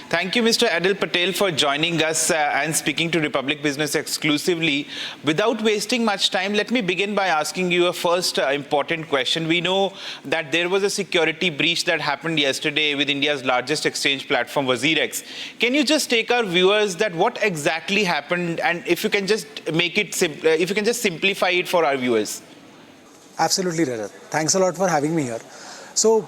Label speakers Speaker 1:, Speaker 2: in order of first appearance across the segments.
Speaker 1: Thank you, Mr. Edul Patel, for joining us and speaking to Republic Business exclusively. Without wasting much time, let me begin by asking you a first important question. We know that there was a security breach that happened yesterday with India's largest exchange platform, WazirX. Can you just take our viewers that what exactly happened, and if you can just make it if you can just simplify it for our viewers?
Speaker 2: Absolutely, Rajat. Thanks a lot for having me here. So,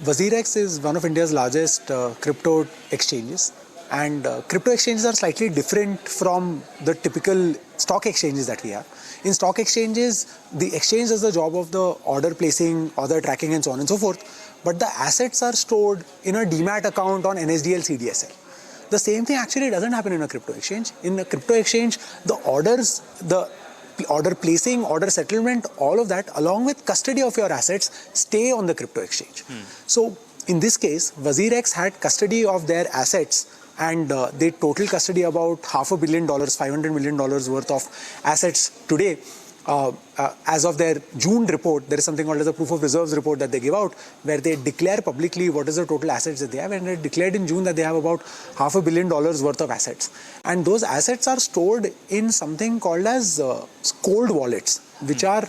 Speaker 2: WazirX is one of India's largest crypto exchanges, and crypto exchanges are slightly different from the typical stock exchanges that we have. In stock exchanges, the exchange does the job of the order placing, order tracking, and so on and so forth, but the assets are stored in a demat account on NSDL CDSL. The same thing actually doesn't happen in a crypto exchange. In a crypto exchange, the orders, the order placing, order settlement, all of that, along with custody of your assets, stay on the crypto exchange. So in this case, WazirX had custody of their assets, and they total custody about $500 million, $500 million worth of assets today. As of their June report, there is something called as a proof of reserves report that they give out, where they declare publicly what is the total assets that they have, and they declared in June that they have about $500 million worth of assets. And those assets are stored in something called as cold wallets, which are,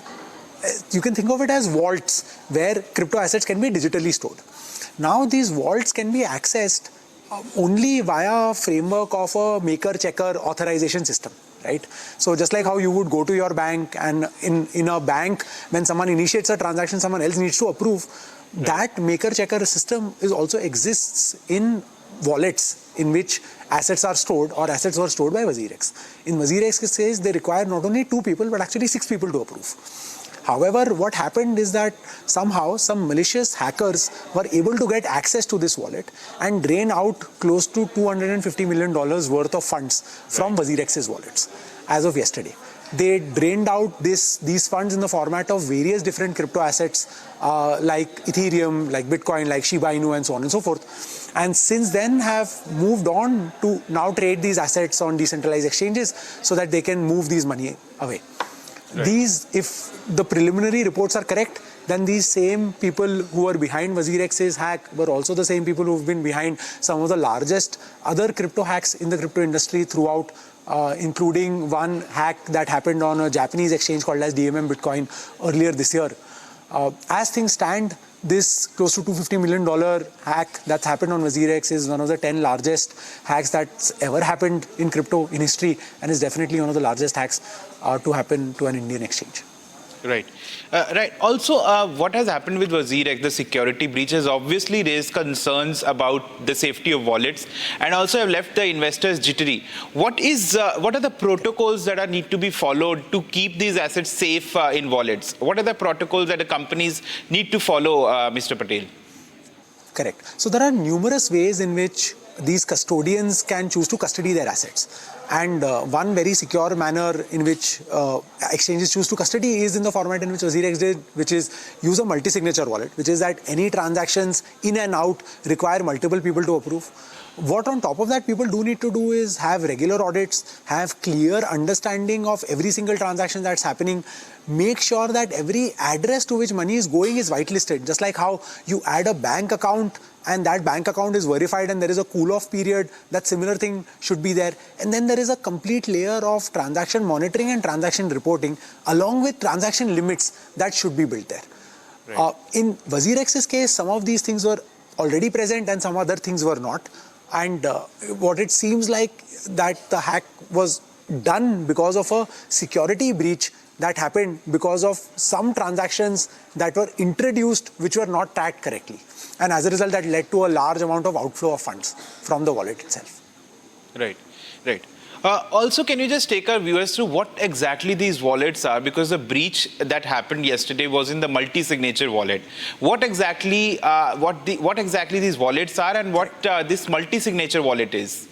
Speaker 2: you can think of it as vaults, where crypto assets can be digitally stored. Now these vaults can be accessed only via a framework of a maker-checker authorization system. Right? So just like how you would go to your bank, and in a bank, when someone initiates a transaction, someone else needs to approve. Right. That maker-checker system also exists in wallets in which assets are stored, or assets were stored by WazirX. In WazirX's case, they require not only 2 people, but actually 6 people to approve. However, what happened is that somehow some malicious hackers were able to get access to this wallet and drain out close to $250 million worth of funds from WazirX's wallets as of yesterday. They drained out these funds in the format of various different crypto assets like Ethereum, like Bitcoin, like Shiba Inu, and so on and so forth. And since then have moved on to now trade these assets on decentralized exchanges so that they can move these money away. Right. If the preliminary reports are correct, then these same people who were behind WazirX's hack were also the same people who've been behind some of the largest other crypto hacks in the crypto industry throughout, including one hack that happened on a Japanese exchange called as DMM Bitcoin earlier this year. As things stand, this close to $250 million hack that's happened on WazirX is one of the 10 largest hacks that's ever happened in crypto in history, and is definitely one of the largest hacks to happen to an Indian exchange.
Speaker 1: Right. Right. Also, what has happened with WazirX, the security breach, has obviously raised concerns about the safety of wallets, and also have left the investors jittery. What are the protocols that need to be followed to keep these assets safe in wallets? What are the protocols that the companies need to follow, Mr. Patel? Correct.
Speaker 2: So there are numerous ways in which these custodians can choose to custody their assets. And one very secure manner in which exchanges choose to custody is in the format in which WazirX did, which is use a multi-signature wallet, which is that any transactions in and out require multiple people to approve. What on top of that people do need to do is have regular audits, have clear understanding of every single transaction that's happening, make sure that every address to which money is going is whitelisted. Just like how you add a bank account and that bank account is verified and there is a cool-off period, that similar thing should be there. And then there is a complete layer of transaction monitoring and transaction reporting along with transaction limits that should be built there. Right. In WazirX's case, some of these things were already present and some other things were not. And what it seems like that the hack was done because of a security breach that happened because of some transactions that were introduced which were not tracked correctly. And as a result, that led to a large amount of outflow of funds from the wallet itself.
Speaker 1: Right, right. Also, can you just take our viewers through what exactly these wallets are? Because the breach that happened yesterday was in the multi-signature wallet. What exactly these wallets are, and what this multi-signature wallet is?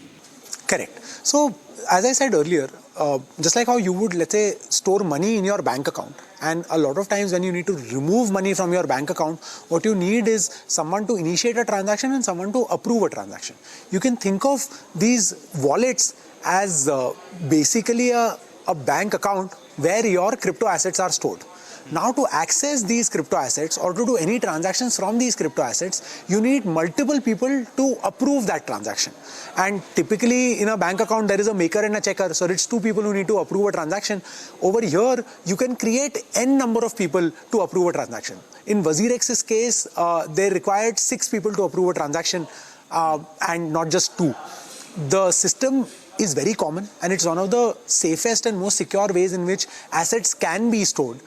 Speaker 2: Correct. So, as I said earlier, just like how you would, let's say, store money in your bank account, and a lot of times when you need to remove money from your bank account, what you need is someone to initiate a transaction and someone to approve a transaction. You can think of these wallets as basically a bank account where your crypto assets are stored. Now to access these crypto assets or to do any transactions from these crypto assets, you need multiple people to approve that transaction. And typically in a bank account, there is a maker and a checker. So it's two people who need to approve a transaction. Over here, you can create n number of people to approve a transaction. In WazirX's case, they required 6 people to approve a transaction and not just 2. The system is very common and it's one of the safest and most secure ways in which assets can be stored.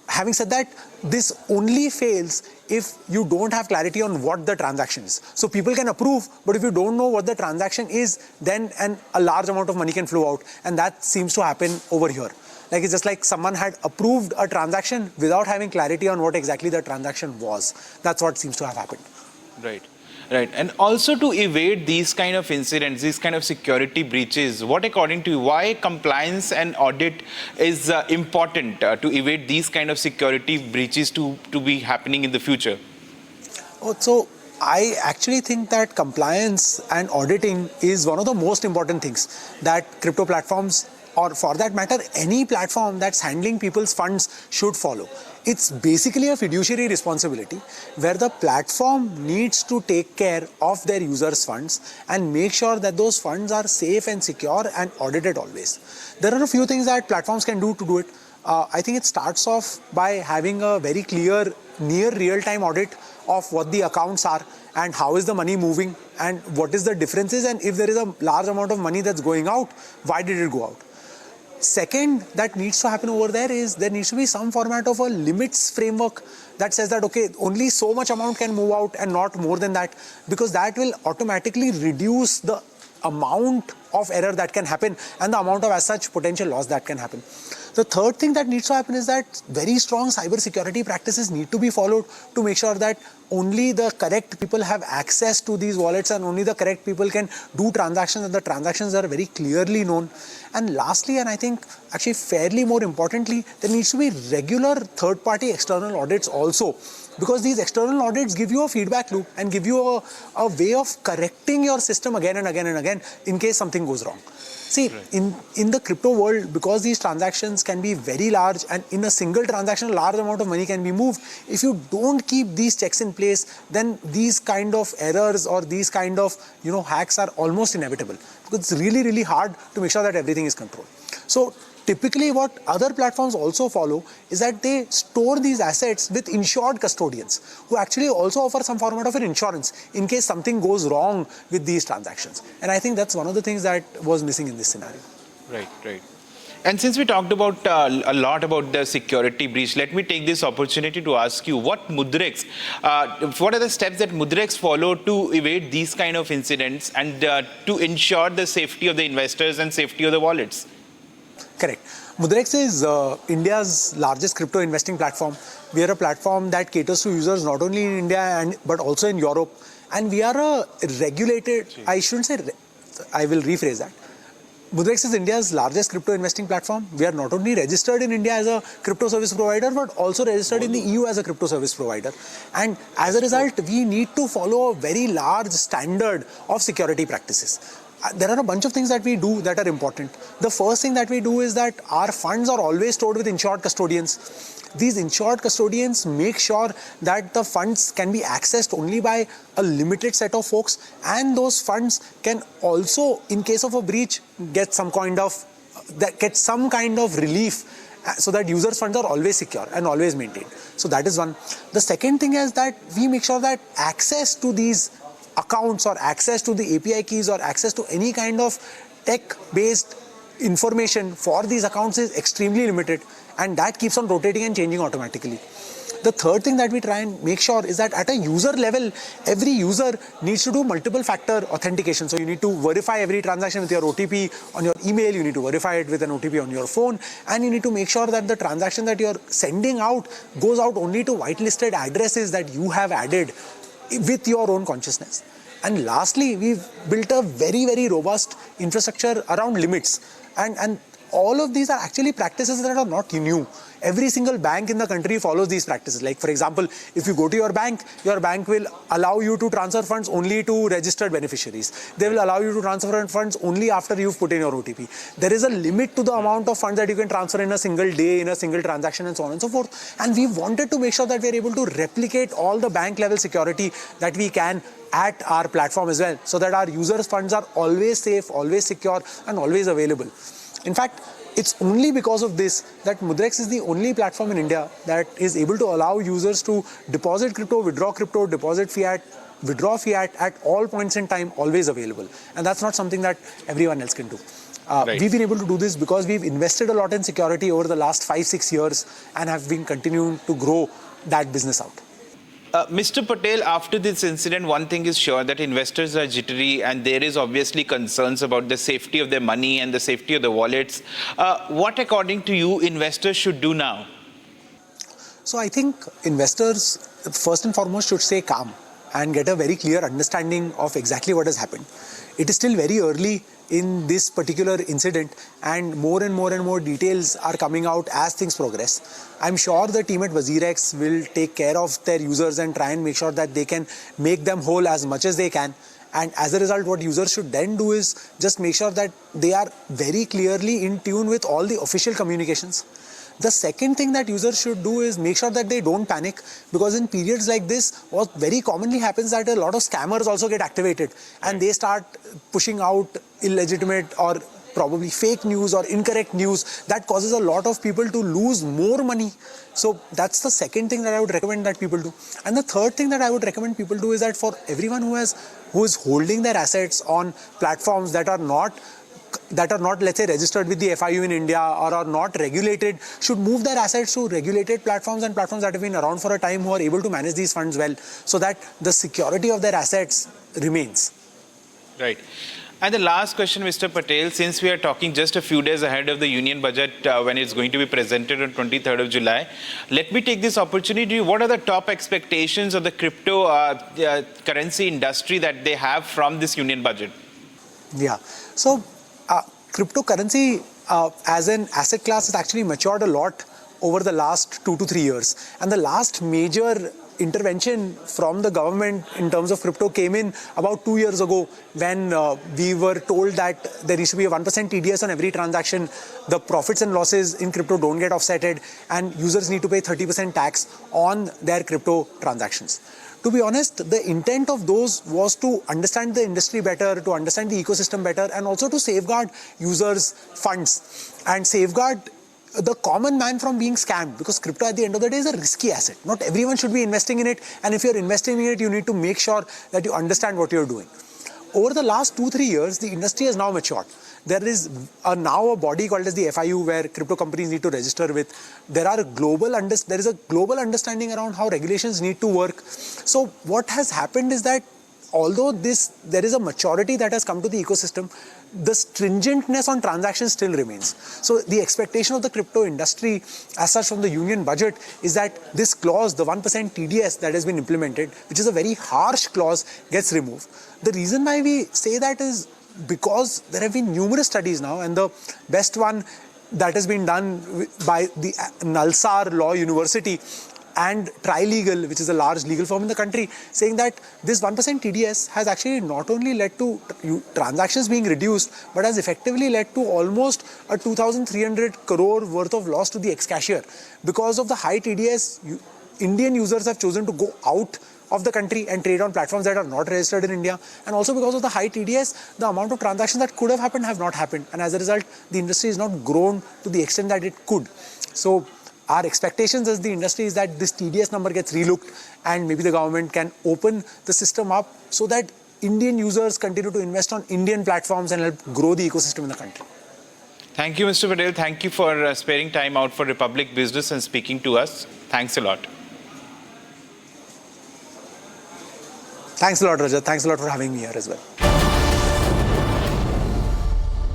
Speaker 2: Having said that, this only fails if you don't have clarity on what the transaction is. So people can approve, but if you don't know what the transaction is, then a large amount of money can flow out. And that seems to happen over here. Like it's just like someone had approved a transaction without having clarity on what exactly the transaction was. That's what seems to have happened.
Speaker 1: Right. Right. And also to evade these kind of incidents, these kind of security breaches, what according to you, why compliance and audit is important to evade these kind of security breaches to be happening in the future?
Speaker 2: So I actually think that compliance and auditing is one of the most important things that crypto platforms, or for that matter, any platform that's handling people's funds, should follow. It's basically a fiduciary responsibility where the platform needs to take care of their users' funds and make sure that those funds are safe and secure and audited always. There are a few things that platforms can do to do it. I think it starts off by having a very clear, near real-time audit of what the accounts are and how is the money moving and what is the differences, and if there is a large amount of money that's going out, why did it go out? Second, that needs to happen over there is there needs to be some format of a limits framework that says that, okay, only so much amount can move out and not more than that, because that will automatically reduce the amount of error that can happen and the amount of as such potential loss that can happen. The third thing that needs to happen is that very strong cyber security practices need to be followed to make sure that only the correct people have access to these wallets and only the correct people can do transactions, and the transactions are very clearly known. And lastly, and I think actually fairly more importantly, there needs to be regular third-party external audits also, because these external audits give you a feedback loop and give you a way of correcting your system again and again and again in case something goes wrong. See, in the crypto world, because these transactions can be very large and in a single transaction, a large amount of money can be moved. If you don't keep these checks in place, then these kind of errors or these kind of hacks are almost inevitable, because it's really, really hard to make sure that everything is controlled. So typically what other platforms also follow is that they store these assets with insured custodians who actually also offer some format of an insurance in case something goes wrong with these transactions. And I think that's one of the things that was missing in this scenario.
Speaker 1: Right, right. And since we talked about a lot about the security breach, let me take this opportunity to ask you what are the steps that Mudrex follow to evade these kind of incidents and to ensure the safety of the investors and safety of the wallets?
Speaker 2: Correct. Mudrex is India's largest crypto investing platform. We are a platform that caters to users not only in India but also in Europe. And we are a regulated, I will rephrase that. Mudrex is India's largest crypto investing platform. We are not only registered in India as a crypto service provider, but also registered in the EU as a crypto service provider. And as a result, we need to follow a very large standard of security practices. There are a bunch of things that we do that are important. The first thing that we do is that our funds are always stored with insured custodians. These insured custodians make sure that the funds can be accessed only by a limited set of folks, and those funds can also, in case of a breach, get some kind of relief, so that users' funds are always secure and always maintained. So that is one. The second thing is that we make sure that access to these accounts or access to the API keys or access to any kind of tech-based information for these accounts is extremely limited, and that keeps on rotating and changing automatically. The third thing that we try and make sure is that at a user level, every user needs to do multiple factor authentication. So you need to verify every transaction with your OTP on your email, you need to verify it with an OTP on your phone, and you need to make sure that the transaction that you're sending out goes out only to whitelisted addresses that you have added with your own consciousness. And lastly, we've built a very, very robust infrastructure around limits. And all of these are actually practices that are not new. every single bank in the country follows these practices. Like for example, if you go to your bank will allow you to transfer funds only to registered beneficiaries. They will allow you to transfer funds only after you've put in your OTP. There is a limit to the amount of funds that you can transfer in a single day, in a single transaction, and so on and so forth. And we wanted to make sure that we're able to replicate all the bank level security that we can at our platform as well, so that our users' funds are always safe, always secure, and always available. In fact, it's only because of this that Mudrex is the only platform in India that is able to allow users to deposit crypto, withdraw crypto, deposit fiat, withdraw fiat at all points in time, always available. And that's not something that everyone else can do.
Speaker 1: Right.
Speaker 2: We've been able to do this because we've invested a lot in security over the last 5-6 years and have been continuing to grow that business out.
Speaker 1: Mr. Patel, after this incident, one thing is sure that investors are jittery and there is obviously concerns about the safety of their money and the safety of the wallets. What, according to you, investors should do now?
Speaker 2: So I think investors, first and foremost, should stay calm and get a very clear understanding of exactly what has happened. It is still very early in this particular incident, and more details are coming out as things progress. I'm sure the team at WazirX will take care of their users and try and make sure that they can make them whole as much as they can. And as a result, what users should then do is just make sure that they are very clearly in tune with all the official communications. The second thing that users should do is make sure that they don't panic, because in periods like this, what very commonly happens is that a lot of scammers also get activated and they start pushing out illegitimate or probably fake news or incorrect news that causes a lot of people to lose more money. So that's the second thing that I would recommend that people do. And the third thing that I would recommend people do is that for everyone who is holding their assets on platforms that are not, let's say, registered with the FIU in India or are not regulated, should move their assets to regulated platforms and platforms that have been around for a time, who are able to manage these funds well, so that the security of their assets remains.
Speaker 1: Right. And the last question, Mr. Patel, since we are talking just a few days ahead of the union budget when it's going to be presented on 23rd of July, let me take this opportunity. What are the top expectations of the crypto currency industry that they have from this union budget?
Speaker 2: Yeah. So cryptocurrency as an asset class has actually matured a lot over the last 2 to 3 years. And the last major intervention from the government in terms of crypto came in about 2 years ago, when we were told that there needs to be a 1% TDS on every transaction. The profits and losses in crypto don't get offsetted, and users need to pay 30% tax on their crypto transactions. To be honest, the intent of those was to understand the industry better, to understand the ecosystem better, and also to safeguard users' funds and safeguard the common man from being scammed, because crypto at the end of the day is a risky asset. Not everyone should be investing in it, and if you're investing in it, you need to make sure that you understand what you're doing. Over the last 2-3 years, the industry has now matured. There is now a body called as the FIU, where crypto companies need to register with. There is a global understanding around how regulations need to work. So what has happened is that although there is a maturity that has come to the ecosystem, the stringentness on transactions still remains. So the expectation of the crypto industry as such from the union budget is that this clause, the 1% TDS that has been implemented, which is a very harsh clause, gets removed. The reason why we say that is because there have been numerous studies now, and the best one that has been done by the Nalsar Law University and Trilegal, which is a large legal firm in the country, saying that this 1% TDS has actually not only led to transactions being reduced, but has effectively led to almost a 2,300 crore worth of loss to the ex-cashier. Because of the high TDS, Indian users have chosen to go out of the country and trade on platforms that are not registered in India. And also because of the high TDS, the amount of transactions that could have happened have not happened. And as a result, the industry is not grown to the extent that it could. So our expectations as the industry is that this TDS number gets relooked, and maybe the government can open the system up so that Indian users continue to invest on Indian platforms and help grow the ecosystem in the country.
Speaker 1: Thank you, Mr. Patel. Thank you for sparing time out for Republic Business and speaking to us. Thanks a lot.
Speaker 2: Thanks a lot, Rajat. Thanks a lot for having me here as well.